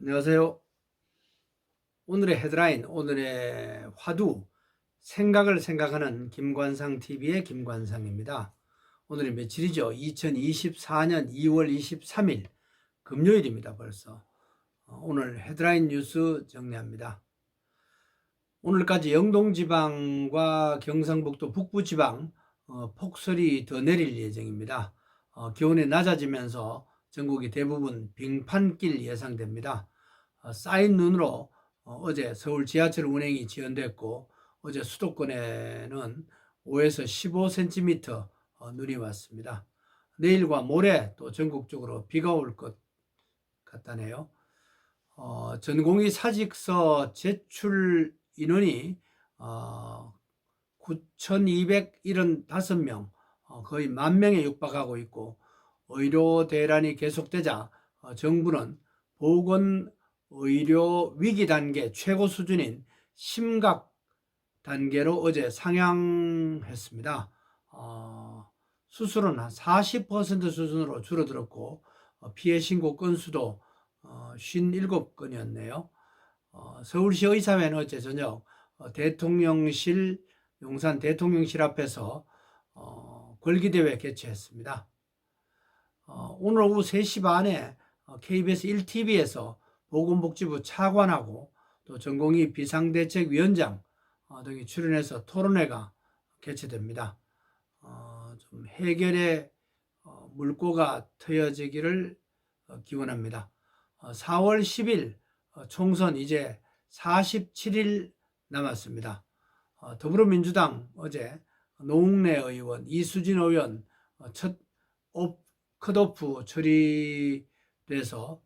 안녕하세요. 오늘의 헤드라인, 오늘의 화두, 생각을 생각하는 김관상TV의 김관상입니다. 오늘이 며칠이죠? 2024년 2월 23일 금요일입니다. 벌써. 오늘 헤드라인 뉴스 정리합니다. 오늘까지 영동지방과 경상북도 북부지방 폭설이 더 내릴 예정입니다. 기온이 낮아지면서 전국이 대부분 빙판길 예상됩니다. 쌓인 눈으로 어제 서울 지하철 운행이 지연됐고, 어제 수도권에는 5에서 15cm 눈이 왔습니다. 내일과 모레 또 전국적으로 비가 올 것 같다네요. 전공의 사직서 제출 인원이 9,275명, 거의 10,000명에 육박하고 있고, 의료 대란이 계속되자 정부는 보건의료 위기 단계 최고 수준인 심각 단계로 어제 상향했습니다. 수술은 한 40% 수준으로 줄어들었고, 피해 신고 건수도 57건이었네요. 서울시 의사회는 어제 저녁 대통령실, 용산 대통령실 앞에서 걸기대회 개최했습니다. 오늘 오후 3시 반에 KBS 1TV에서 보건복지부 차관하고 또 전공의 비상대책위원장 등이 출연해서 토론회가 개최됩니다. 좀 해결의 물꼬가 트여지기를 기원합니다. 4월 10일 총선 이제 47일 남았습니다. 더불어민주당 어제 노웅래 의원, 이수진 의원 첫 컷오프 처리돼서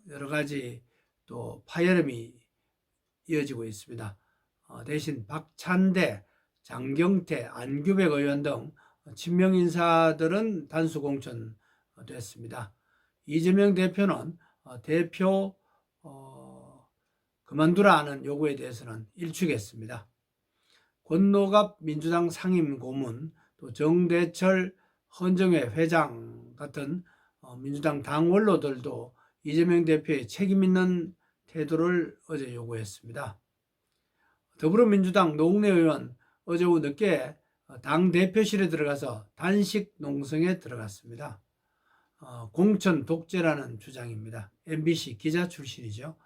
여러 가지 또 파열음이 이어지고 있습니다. 대신 박찬대, 장경태, 안규백 의원 등 친명 인사들은 단수 공천됐습니다. 이재명 대표는 대표 그만두라는 요구에 대해서는 일축했습니다. 권노갑 민주당 상임고문, 또 정대철 헌정회 회장 같은 민주당 당 원로들도 이재명 대표의 책임 있는 태도를 어제 요구했습니다. 더불어민주당 노웅래 의원 어제 오후 늦게 당 대표실에 들어가서 단식 농성에 들어갔습니다. 공천 독재라는 주장입니다. MBC 기자 출신이죠.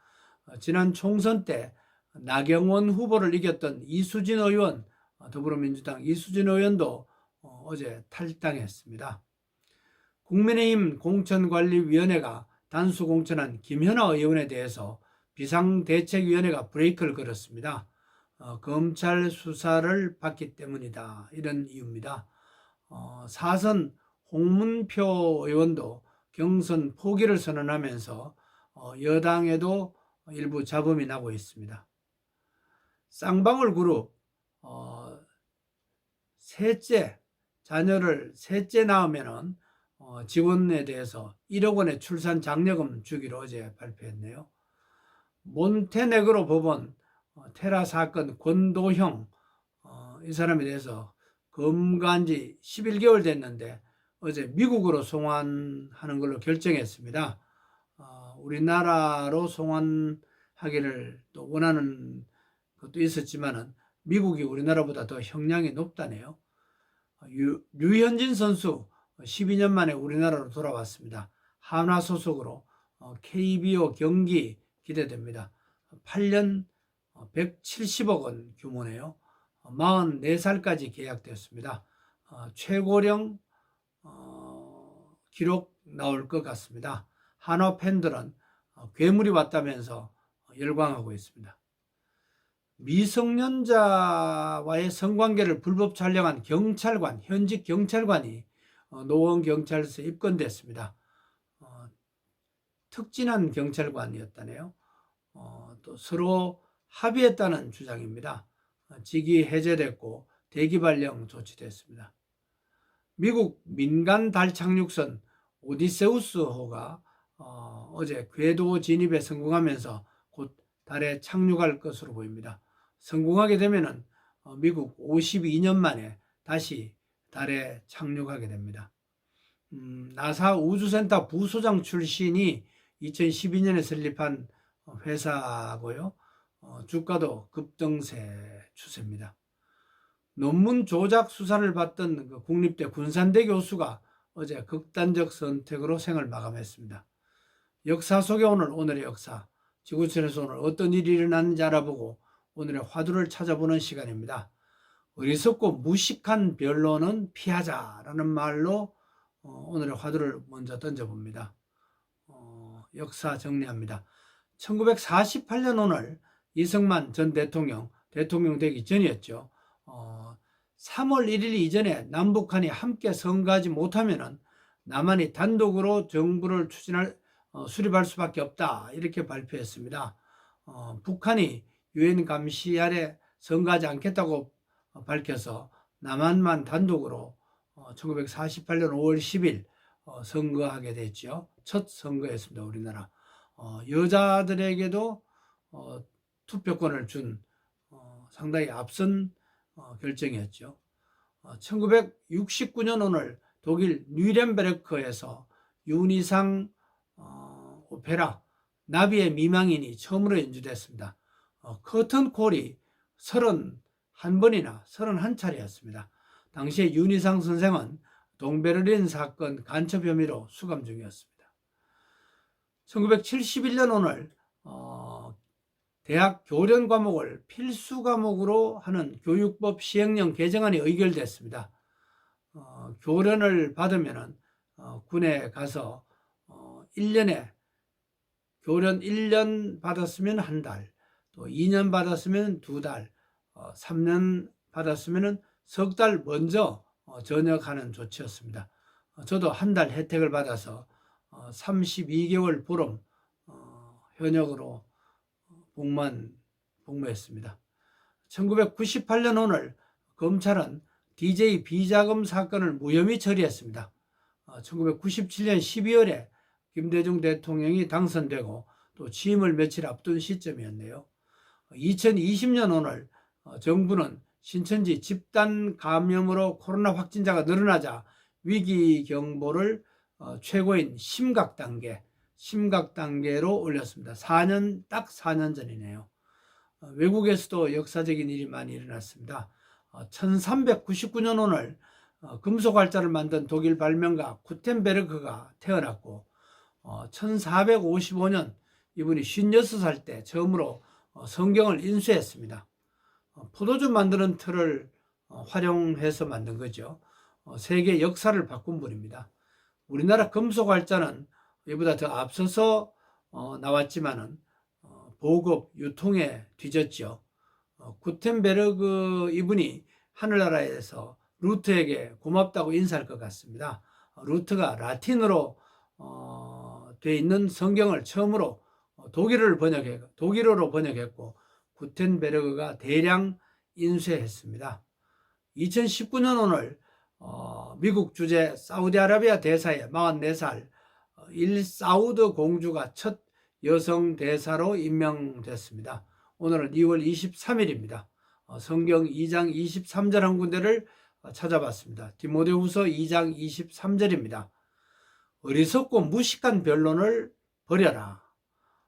지난 총선 때 나경원 후보를 이겼던 이수진 의원, 더불어민주당 이수진 의원도 어제 탈당했습니다. 국민의힘 공천관리위원회가 단수 공천한 김현아 의원에 대해서 비상대책위원회가 브레이크를 걸었습니다. 검찰 수사를 받기 때문이다, 이런 이유입니다. 사선 홍문표 의원도 경선 포기를 선언하면서 여당에도 일부 잡음이 나고 있습니다. 쌍방울 그룹 자녀를 셋째 낳으면은 지원에 대해서 1억 원의 출산 장려금 주기로 어제 발표했네요. 몬테네그로 법원 테라 사건 권도형 이 사람에 대해서 검거한 지 11개월 됐는데 어제 미국으로 송환하는 걸로 결정했습니다. 우리나라로 송환하기를 또 원하는 것도 있었지만은 미국이 우리나라보다 더 형량이 높다네요. 류현진 선수 12년 만에 우리나라로 돌아왔습니다. 한화 소속으로 KBO 경기 기대됩니다. 8년 170억 원 규모네요. 44살까지 계약되었습니다. 최고령 기록 나올 것 같습니다. 한화 팬들은 괴물이 왔다면서 열광하고 있습니다. 미성년자와의 성관계를 불법 촬영한 경찰관, 현직 경찰관이 노원경찰서에 입건됐습니다. 특진한 경찰관이었다네요. 또 서로 합의했다는 주장입니다. 직위 해제됐고 대기 발령 조치됐습니다. 미국 민간 달 착륙선 오디세우스호가 어제 궤도 진입에 성공하면서 곧 달에 착륙할 것으로 보입니다. 성공하게 되면은 미국 52년 만에 다시 달에 착륙하게 됩니다. 나사 우주센터 부소장 출신이 2012년에 설립한 회사고요. 주가도 급등세 추세입니다. 논문 조작 수사를 받던 그 국립대 군산대 교수가 어제 극단적 선택으로 생을 마감했습니다. 역사 속에 오늘의 역사, 지구촌에서 오늘 어떤 일이 일어났는지 알아보고 오늘의 화두를 찾아보는 시간입니다. 어리석고 무식한 변론은 피하자라는 말로 오늘의 화두를 먼저 던져봅니다. 역사 정리합니다. 1948년 오늘 이승만 전 대통령 되기 전이었죠. 3월 1일 이전에 남북한이 함께 선거하지 못하면은 남한이 단독으로 정부를 수립할 수밖에 없다, 이렇게 발표했습니다. 북한이 유엔 감시 아래 선거하지 않겠다고 밝혀서 남한만 단독으로 1948년 5월 10일 선거하게 됐죠. 첫 선거였습니다. 우리나라 여자들에게도 투표권을 준 상당히 앞선 결정이었죠. 1969년 오늘 독일 뉘렌베르크에서 윤희상 오페라 나비의 미망인이 처음으로 연주됐습니다. 커튼콜이 31번이나 31차례였습니다. 당시에 윤희상 선생은 동베를린 사건 간첩 혐의로 수감 중이었습니다. 1971년 오늘 대학 교련 과목을 필수 과목으로 하는 교육법 시행령 개정안이 의결됐습니다. 교련을 받으면 군에 가서 1년에 교련 1년 받았으면 한 달, 또 2년 받았으면 2달, 3년 받았으면 석 달 먼저 전역하는 조치였습니다. 저도 한 달 혜택을 받아서 32개월 보름 현역으로 복무했습니다. 1998년 오늘 검찰은 DJ 비자금 사건을 무혐의 처리했습니다. 1997년 12월에 김대중 대통령이 당선되고 또 취임을 며칠 앞둔 시점이었네요. 2020년 오늘 정부는 신천지 집단 감염으로 코로나 확진자가 늘어나자 위기 경보를 최고인 심각 단계로 올렸습니다. 딱 4년 전이네요. 외국에서도 역사적인 일이 많이 일어났습니다. 1399년 오늘 금속활자를 만든 독일 발명가 구텐베르크가 태어났고 1455년 이분이 56살 때 처음으로 성경을 인수했습니다. 포도주 만드는 틀을 활용해서 만든 거죠. 세계 역사를 바꾼 분입니다. 우리나라 금속활자는 이보다 더 앞서서 나왔지만은 보급, 유통에 뒤졌죠. 구텐베르크 이분이 하늘나라에서 루트에게 고맙다고 인사할 것 같습니다. 루트가 라틴어로 되어 있는 성경을 처음으로 독일어로 번역했고 구텐베르크가 대량 인쇄했습니다. 2019년 오늘 미국 주재 사우디아라비아 대사의 44살 일사우드 공주가 첫 여성 대사로 임명됐습니다. 오늘은 2월 23일입니다. 성경 2장 23절 한 군데를 찾아봤습니다. 디모데후서 2장 23절입니다. 어리석고 무식한 변론을 버려라.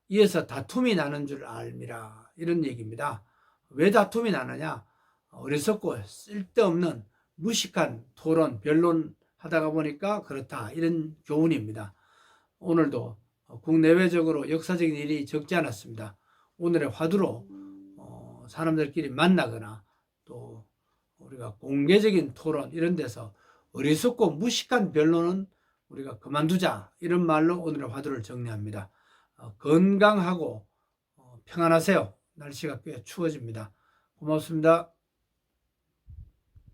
이에서 다툼이 나는 줄 알미라. 이런 얘기입니다. 왜 다툼이 나느냐? 어리석고 쓸데없는 무식한 토론, 변론 하다가 보니까 그렇다. 이런 교훈입니다. 오늘도 국내외적으로 역사적인 일이 적지 않았습니다. 오늘의 화두로 사람들끼리 만나거나 또 우리가 공개적인 토론 이런 데서 어리석고 무식한 변론은 우리가 그만두자, 이런 말로 오늘의 화두를 정리합니다. 건강하고 평안하세요. 날씨가 꽤 추워집니다. 고맙습니다.